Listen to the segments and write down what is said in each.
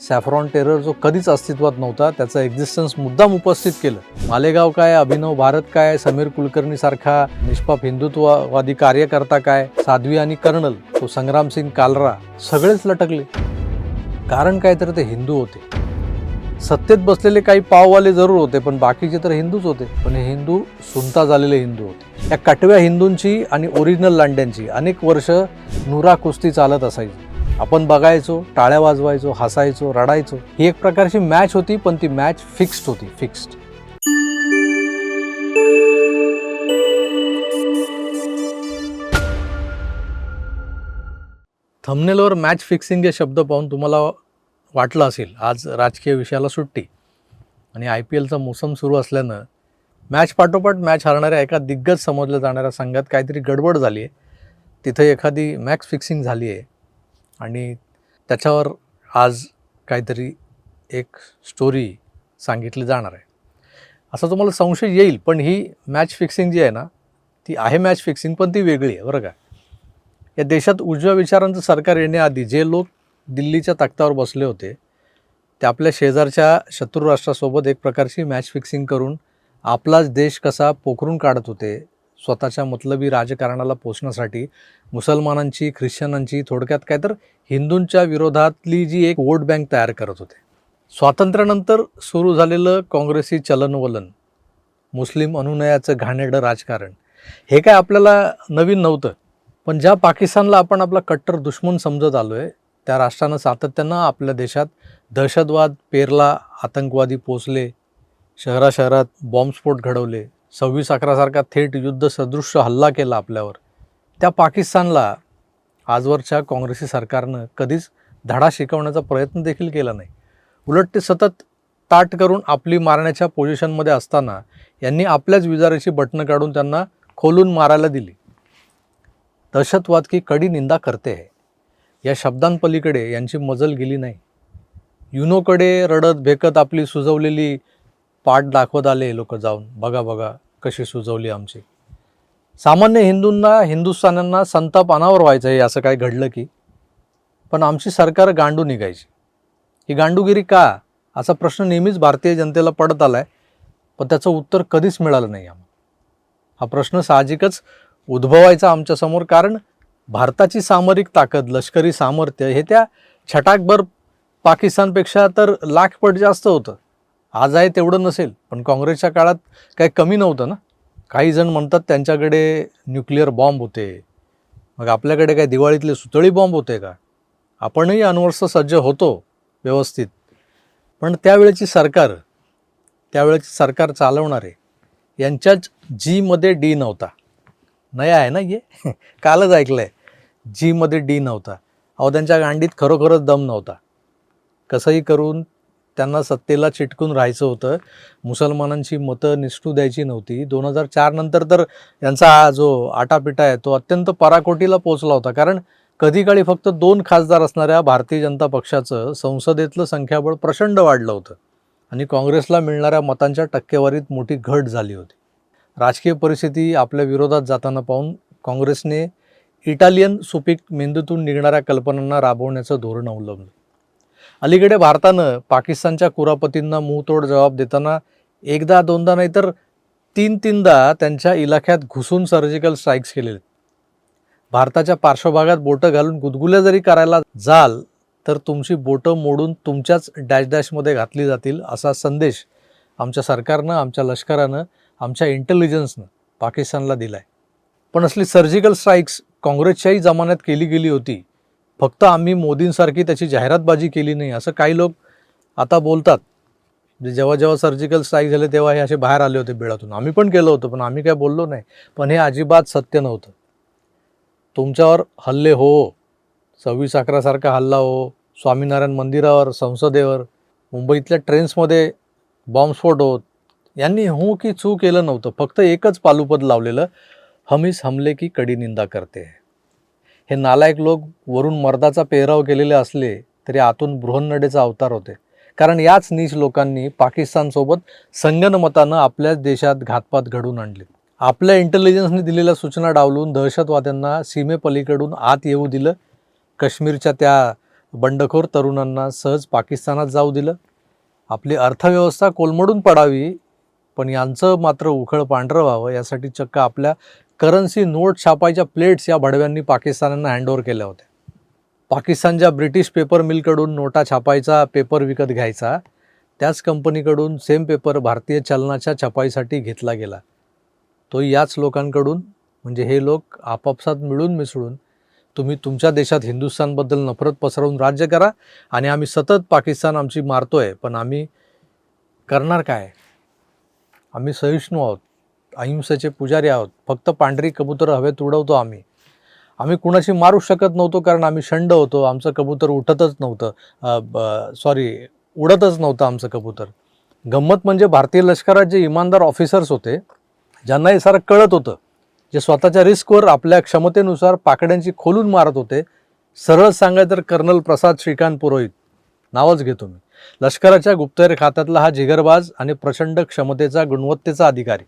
Saffron terror जो कधीच अस्तित्वात नव्हता त्याचा एक्झिस्टन्स मुद्दाम उपस्थित केलं. मालेगाव काय, अभिनव भारत काय, समीर कुलकर्णी सारखा निष्पाप हिंदुत्ववादी कार्यकर्ता काय, साध्वी आणि कर्नल तो संग्रामसिंग कालरा सगळेच लटकले. कारण काय तर ते हिंदू होते. सत्तेत बसलेले काही पाववाले जरूर होते, पण बाकीचे तर हिंदूच होते. पण हे हिंदू सुनता झालेले हिंदू होते. या कटव्या हिंदूंची आणि ओरिजिनल लांड्यांची अनेक वर्ष नुरा कुस्ती चालत असायची. आपण बघायचो, टाळ्या वाजवायचो, हसायचो, रडायचो. ही एक प्रकारची मॅच होती, पण ती मॅच फिक्स्ड होती. फिक्स्ड. थंबनेलवर मॅच फिक्सिंग हे शब्द पाहून तुम्हाला वाटलं असेल आज राजकीय विषयाला सुट्टी आणि IPLचा मोसम सुरू असल्यानं मॅच पाठोपाठ मॅच हरणाऱ्या एका दिग्गज समजल्या जाणाऱ्या संघात काहीतरी गडबड झाली आहे. तिथे एखादी मॅच फिक्सिंग झाली आहे आणि त्याच्यावर आज काहीतरी एक स्टोरी सांगितली जाणार आहे. असा तुम्हाला संशय येईल, पण ही मॅच फिक्सिंग जी आहे ना, ती आहे मॅच फिक्सिंग, पण ती वेगळी आहे बरं का. या देशात उजव्या विचारांचं सरकार येण्याआधी जे लोक दिल्लीच्या तख्तावर बसले होते ते आपल्या शेजारच्या शत्रू राष्ट्रासोबत एक प्रकारची मॅच फिक्सिंग करून आपलाच देश कसा पोखरून काढत होते. स्वतःच्या मतलबी राजकारणाला पोचण्यासाठी मुसलमानांची, ख्रिश्चनांची, थोडक्यात काय तर हिंदूंच्या विरोधातली जी एक वोट बँक तयार करत होते. स्वातंत्र्यानंतर सुरू झालेलं काँग्रेसी चलनवलन, मुस्लिम अनुनयाचं घाणेरडं राजकारण, हे काय आपल्याला नवीन नव्हतं. पण ज्या पाकिस्तानला आपण आपला कट्टर दुश्मन समजत आलो आहे, त्या राष्ट्रानं सातत्यानं आपल्या देशात दहशतवाद पेरला, आतंकवादी पोचले, शहराशहरात बॉम्बस्फोट घडवले, 26/11 सारखा थेट युद्ध सदृश हल्ला केला आपल्यावर. त्या पाकिस्तानला आजवरच्या काँग्रेसी सरकारनं कधीच धडा शिकवण्याचा प्रयत्न देखील केला नाही. उलट ते सतत ताट करून आपली मारण्याच्या पोझिशनमध्ये असताना यांनी आपल्याच विजाराची बटणं काढून त्यांना खोलून मारायला दिली. दहशतवाद की कडी निंदा करते है या शब्दांपलीकडे यांची मजल गेली नाही. युनोकडे रडत भेकत आपली सुजवलेली पाठ दाखवत आले लोक जाऊन, बघा बघा कशी सुजवली आमची. सामान्य हिंदूंना, हिंदुस्थान्यांना संताप अनावर व्हायचं आहे असं काय घडलं की, पण आमची सरकार गांडू निघायची. ही गांडूगिरी का, असा प्रश्न नेहमीच भारतीय जनतेला पडत आलाय, पण त्याचं उत्तर कधीच मिळालं नाही आम्हाला. हा प्रश्न साहजिकच उद्भवायचा आमच्यासमोर, कारण भारताची सामरिक ताकद, लष्करी सामर्थ्य हे त्या छटाकभर पाकिस्तानपेक्षा तर लाखपट जास्त होतं. आज आहे तेवढं नसेल, पण काँग्रेसच्या काळात काही कमी नव्हतं ना. काही जण म्हणतात त्यांच्याकडे न्यूक्लिअर बॉम्ब होते, मग आपल्याकडे काय दिवाळीतले सुतळी बॉम्ब होते का? आपणही अण्वस्त्र सज्ज होतो व्यवस्थित, पण त्यावेळेची सरकार चालवणारे यांच्याच Gमध्ये D नव्हता. नया आहे ना ये कालच ऐकलंय, Gमध्ये D नव्हता. अहो त्यांच्या गांडीत खरोखरच दम नव्हता. कसंही करून त्यांना सत्तेला चिटकून राहायचं होतं. मुसलमानांची मतं निसटू द्यायची नव्हती. 2004 नंतर तर यांचा हा जो आटापिटा आहे तो अत्यंत पराकोटीला पोचला होता, कारण कधी काळी फक्त 2 खासदार असणाऱ्या भारतीय जनता पक्षाचं संसदेतलं संख्याबळ प्रचंड वाढलं होतं आणि काँग्रेसला मिळणाऱ्या मतांच्या टक्केवारीत मोठी घट झाली होती. राजकीय परिस्थिती आपल्या विरोधात जाताना पाहून काँग्रेसने इटालियन सुपीक मेंदूतून निघणाऱ्या कल्पनांना राबवण्याचं धोरण अवलंबलं. अलीकडे भारतानं पाकिस्तानच्या कुरापतींना मुंहतोड जबाब देताना एकदा दोनदा नाही तर 3-3दा त्यांच्या इलाख्यात घुसून सर्जिकल स्ट्राईक्स केलेले. भारताच्या पार्श्वभागात बोटं घालून गुदगुल्या जरी करायला जाल तर तुमची बोटं मोडून तुमच्याच डॅशमध्ये घातली जातील, असा संदेश आमच्या सरकारनं, आमच्या लष्करानं, आमच्या इंटेलिजन्सनं पाकिस्तानला दिला आहे. पण असली सर्जिकल स्ट्राईक्स काँग्रेसच्याही जमान्यात केली गेली होती, फक्त आम्ही मोदींसारखी त्याची जाहिरातबाजी केली नाही असं काही लोक आता बोलतात. जेव्हा जेव्हा सर्जिकल स्ट्राईक झाले तेव्हा हे असे बाहेर आले होते बिळातून, आम्ही पण केलं होतं पण आम्ही काय बोललो नाही. पण हे अजिबात सत्य नव्हतं. तुमच्यावर हल्ले हो, 26/11 सारखा हल्ला हो, स्वामीनारायण मंदिरावर, संसदेवर, मुंबईतल्या ट्रेन्समध्ये बॉम्बस्फोट होत, यांनी हो की चू केलं नव्हतं. फक्त एकच पालुपद लावलेलं, हम इस हमले की कडी निंदा करते हैं. हे नालायक लोक वरून मर्दाचा पेहराव केलेले असले तरी आतून बृहन्नडेचा अवतार होते, कारण याच नीच लोकांनी पाकिस्तानसोबत संगनमतानं आपल्याच देशात घातपात घडवून आणले. आपल्या इंटेलिजन्सने दिलेल्या सूचना डावलून दहशतवाद्यांना सीमेपलीकडून आत येऊ दिलं. काश्मीरच्या त्या बंडखोर तरुणांना सहज पाकिस्तानात जाऊ दिलं. आपली अर्थव्यवस्था कोलमडून पडावी, पण यांचं मात्र उखळ पांढरं व्हावं यासाठी चक्क आपल्या करन्सी नोट छापायच्या प्लेट्स या भडव्यांनी पाकिस्तानांना हँडओव्हर केल्या होत्या. पाकिस्तानच्या ब्रिटिश पेपर मिलकडून नोटा छापायचा, पेपर विकत घ्यायचा, त्याच कंपनीकडून सेम पेपर भारतीय चलनाच्या छपाईसाठी घेतला गेला. तो याच लोकांकडून. म्हणजे हे लोक आपापसात मिळून मिसळून तुम्ही तुमच्या देशात हिंदुस्थानबद्दल नफरत पसरवून राज्य करा आणि आम्ही सतत पाकिस्तान आमची मारतोय, पण आम्ही करणार काय? आम्ही सहिष्णू आहोत, अहिंसेचे पुजारी आहोत, फक्त पांढरी कबूतर हवेत उडवतो. आम्ही कुणाशी मारू शकत नव्हतो कारण आम्ही शंड होतो. आमचं कबूतर उडतच नव्हतं आमचं कबूतर. गंमत म्हणजे भारतीय लष्करात जे इमानदार ऑफिसर्स होते, ज्यांना हे सारं कळत होतं, जे स्वतःच्या रिस्कवर आपल्या क्षमतेनुसार पाकड्यांची खोलून मारत होते, सरळ सांगायचं तर कर्नल प्रसाद श्रीकांत पुरोहित नावच घेतो मी. लष्कराच्या गुप्तहेर खात्यातला हा जिगरबाज आणि प्रचंड क्षमतेचा, गुणवत्तेचा अधिकारी.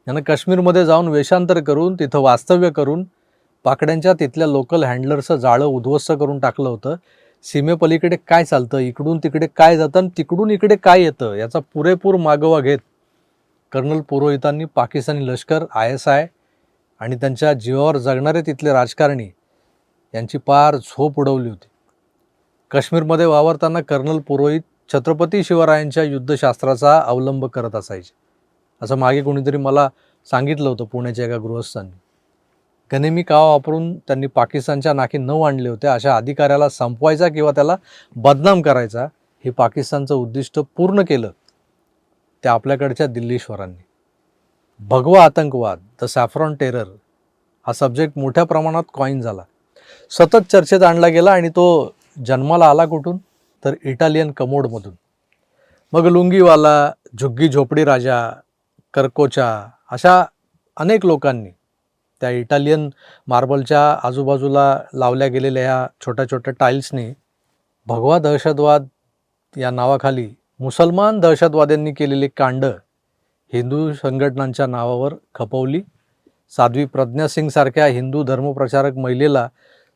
यानं काश्मीरमध्ये जाऊन वेषांतर करून तिथं वास्तव्य करून पाकड्यांच्या तिथल्या लोकल हँडलरचं जाळं उद्ध्वस्त करून टाकलं होतं. सीमेपलीकडे काय चालतं, इकडून तिकडे काय जातं आणि तिकडून इकडे काय येतं याचा पुरेपूर मागोवा घेत कर्नल पुरोहितांनी पाकिस्तानी लष्कर, ISI आणि त्यांच्या जीवावर जगणारे तिथले राजकारणी यांची पार झोप उडवली होती. काश्मीरमध्ये वावरताना कर्नल पुरोहित छत्रपती शिवरायांच्या युद्धशास्त्राचा अवलंब करत असायचे, असं मागे कोणीतरी मला सांगितलं होतं पुण्याच्या एका गृहस्थांनी. गनिमी कावा वापरून त्यांनी पाकिस्तानच्या नाकी 9 आणले होते. अशा अधिकाऱ्याला संपवायचा किंवा त्याला बदनाम करायचा, हे पाकिस्तानचं उद्दिष्ट पूर्ण केलं त्या आपल्याकडच्या दिल्लीश्वरांनी. भगवा आतंकवाद, द सॅफ्रॉन टेरर हा सब्जेक्ट मोठ्या प्रमाणात कॉईन झाला, सतत चर्चेत आणला गेला आणि तो जन्माला आला कुठून? तर इटालियन कमोडमधून. मग लुंगीवाला, झुग्गी झोपडी राजा, करकोचा अशा अनेक लोकांनी त्या इटालियन मार्बलच्या आजूबाजूला लावल्या गेलेल्या ह्या छोट्या छोट्या टाईल्सनी भगवा दहशतवाद या नावाखाली मुसलमान दहशतवाद्यांनी केलेली कांड हिंदू संघटनांच्या नावावर खपवली. साध्वी प्रज्ञा सिंगसारख्या हिंदू धर्मप्रचारक महिलेला,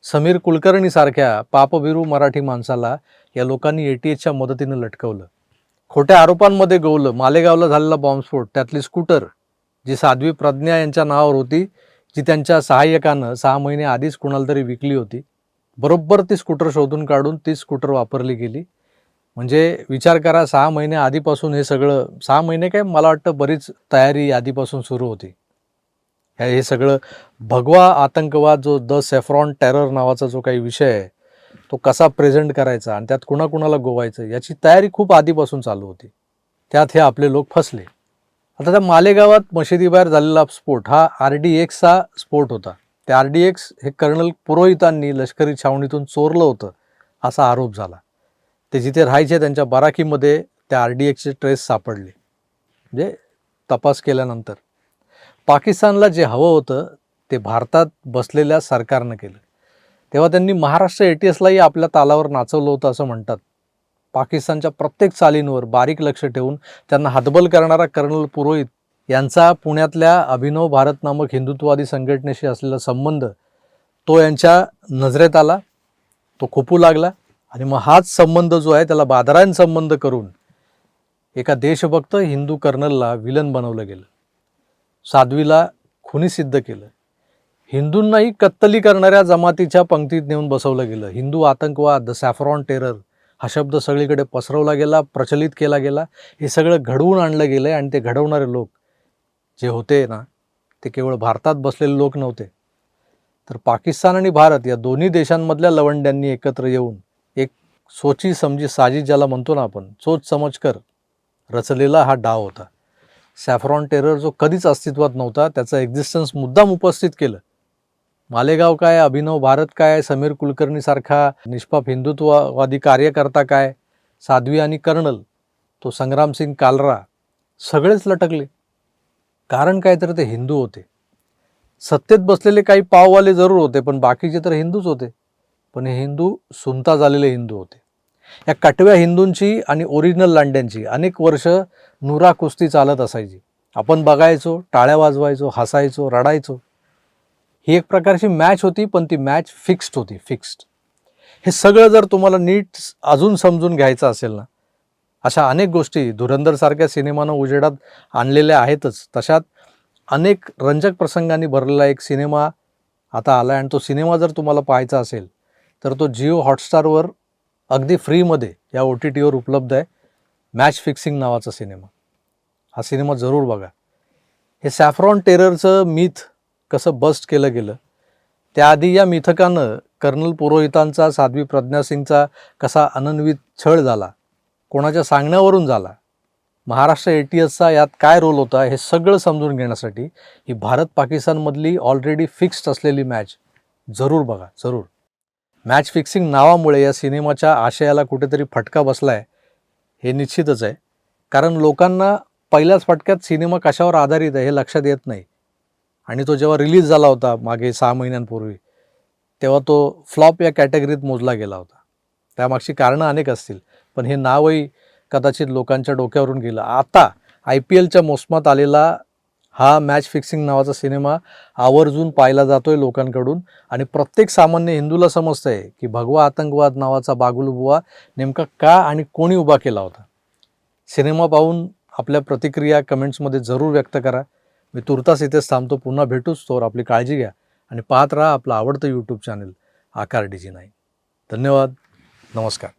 समीर कुलकर्णीसारख्या पापभिरू मराठी माणसाला या लोकांनी ATHच्या मदतीनं लटकवलं. खोट्या आरोपांमध्ये गोवलं. मालेगावला झालेला बॉम्बस्फोट, त्यातली स्कूटर जी साध्वी प्रज्ञा यांच्या नावावर होती, जी त्यांच्या सहाय्यकानं 6 महिने आधीच कुणाला तरी विकली होती, बरोबर ती स्कूटर शोधून काढून ती स्कूटर वापरली गेली. म्हणजे विचार करा, 6 महिने आधीपासून हे सगळं, 6 महिने काय, मला वाटतं बरीच तयारी आधीपासून सुरू होती. हे सगळं भगवा आतंकवाद, जो द सॅफ्रॉन टेरर नावाचा जो काही विषय आहे, तो कसा प्रेझेंट करायचा आणि त्यात कुणाकुणाला गोवायचं याची तयारी खूप आधीपासून चालू होती. त्यात हे आपले लोक फसले. आता त्या मालेगावात मशिदीबाहेर झालेला स्फोट हा RDXचा स्फोट होता. ते RDX हे कर्नल पुरोहितांनी लष्करी छावणीतून चोरलं होतं असा आरोप झाला. ते जिथे राहायचे त्यांच्या बाराकीमध्ये त्या RDXचे ट्रेस सापडले. म्हणजे तपास केल्यानंतर पाकिस्तानला जे हवं होतं ते भारतात बसलेल्या सरकारनं केलं. तेव्हा त्यांनी महाराष्ट्र ATSलाही आपल्या तालावर नाचवलं होतं असं म्हणतात. पाकिस्तानच्या प्रत्येक चालींवर बारीक लक्ष ठेवून त्यांना हतबल करणारा कर्नल पुरोहित यांचा पुण्यातल्या अभिनव भारत नामक हिंदुत्ववादी संघटनेशी असलेला संबंध तो यांच्या नजरेत आला, तो खुपू लागला आणि मग हाच संबंध जो आहे त्याला बादरायण संबंध करून एका देशभक्त हिंदू कर्नलला विलन बनवलं गेलं. साध्वीला खुनी सिद्ध केलं. हिंदूंनाही कत्तली करणाऱ्या जमातीच्या पंक्तीत नेऊन बसवलं गेलं. हिंदू आतंकवाद, द सॅफ्रॉन टेरर हा शब्द सगळीकडे पसरवला गेला, प्रचलित केला गेला. हे सगळं घडवून आणलं गेलं आणि ते घडवणारे लोक जे होते ना, ते केवळ भारतात बसलेले लोक नव्हते, तर पाकिस्तान आणि भारत या दोन्ही देशांमधल्या लवंड्यांनी एकत्र येऊन एक सोची समजी साजिश ज्याला म्हणतो ना आपण, सोच समज कर रचलेला हा डाव होता. सॅफ्रॉन टेरर जो कधीच अस्तित्वात नव्हता, त्याचं एक्झिस्टन्स मुद्दाम उपस्थित केलं. मालेगाव काय, अभिनव भारत काय, समीर कुलकर्णीसारखा निष्पाप हिंदुत्ववादी कार्यकर्ता काय, साध्वी आणि कर्नल तो संग्रामसिंग कालरा सगळेच लटकले. कारण काय, तर ते हिंदू होते. सत्तेत बसलेले काही पाववाले जरूर होते, पण बाकीचे तर हिंदूच होते. पण हे हिंदू सुनता झालेले हिंदू होते. या कटव्या हिंदूंची आणि ओरिजिनल लांड्यांची अनेक वर्ष नुरा कुस्ती चालत असायची. आपण बघायचो, टाळ्या वाजवायचो, हसायचो, रडायचो. ही एक प्रकारची मॅच होती, पण ती मॅच फिक्स्ड होती. हे सगळं जर तुम्हाला नीट अजून समजून घ्यायचं असेल ना, अशा अनेक गोष्टी धुरंधरसारख्या सिनेमानं उजेडात आणलेल्या आहेतच. तशात अनेक रंजक प्रसंगांनी भरलेला एक सिनेमा आता आला आहे आणि तो सिनेमा जर तुम्हाला पाहायचा असेल तर तो जिओ हॉटस्टारवर अगदी फ्रीमध्ये या OTTवर उपलब्ध आहे. मॅच फिक्सिंग नावाचा सिनेमा. हा सिनेमा जरूर बघा. हे सॅफ्रॉन टेररचं मिथ कसं बस्ट केलं गेलं, त्याआधी या मिथकानं कर्नल पुरोहितांचा, साध्वी प्रज्ञा सिंगचा कसा अनन्वित छळ झाला, कोणाच्या सांगण्यावरून झाला, महाराष्ट्र ATSचा यात काय रोल होता, हे सगळं समजून घेण्यासाठी ही भारत पाकिस्तानमधली ऑलरेडी फिक्स्ड असलेली मॅच जरूर बघा, जरूर. मॅच फिक्सिंग नावामुळे या सिनेमाच्या आशयाला कुठेतरी फटका बसला आहे हे निश्चितच आहे. कारण लोकांना पहिल्याच फटक्यात सिनेमा कशावर आधारित आहे हे लक्षात येत नाही. आणि तो जेव्हा रिलीज झाला होता मागे 6 महिन्यांपूर्वी, तेव्हा तो फ्लॉप या कॅटेगरीत मोजला गेला होता. त्यामागची कारणं अनेक असतील, पण हे नावही कदाचित लोकांच्या डोक्यावरून गेलं. आता IPLच्या मोसमात आलेला हा मॅच फिक्सिंग नावाचा सिनेमा आवर्जून पाहिला जातोय लोकांकडून आणि प्रत्येक सामान्य हिंदूला समजतंय की भगवा आतंकवाद नावाचा बागुलबुवा नेमका का आणि कोणी उभा केला होता. सिनेमा पाहून आपल्या प्रतिक्रिया कमेंट्समध्ये जरूर व्यक्त करा. मी तुर्तास इथेच थांबतो. पुन्हा भेटूच. तोवर आपली काळजी घ्या आणि पाहत राहा आपलं आवडतं YouTube चॅनल आकार DG9. धन्यवाद. नमस्कार.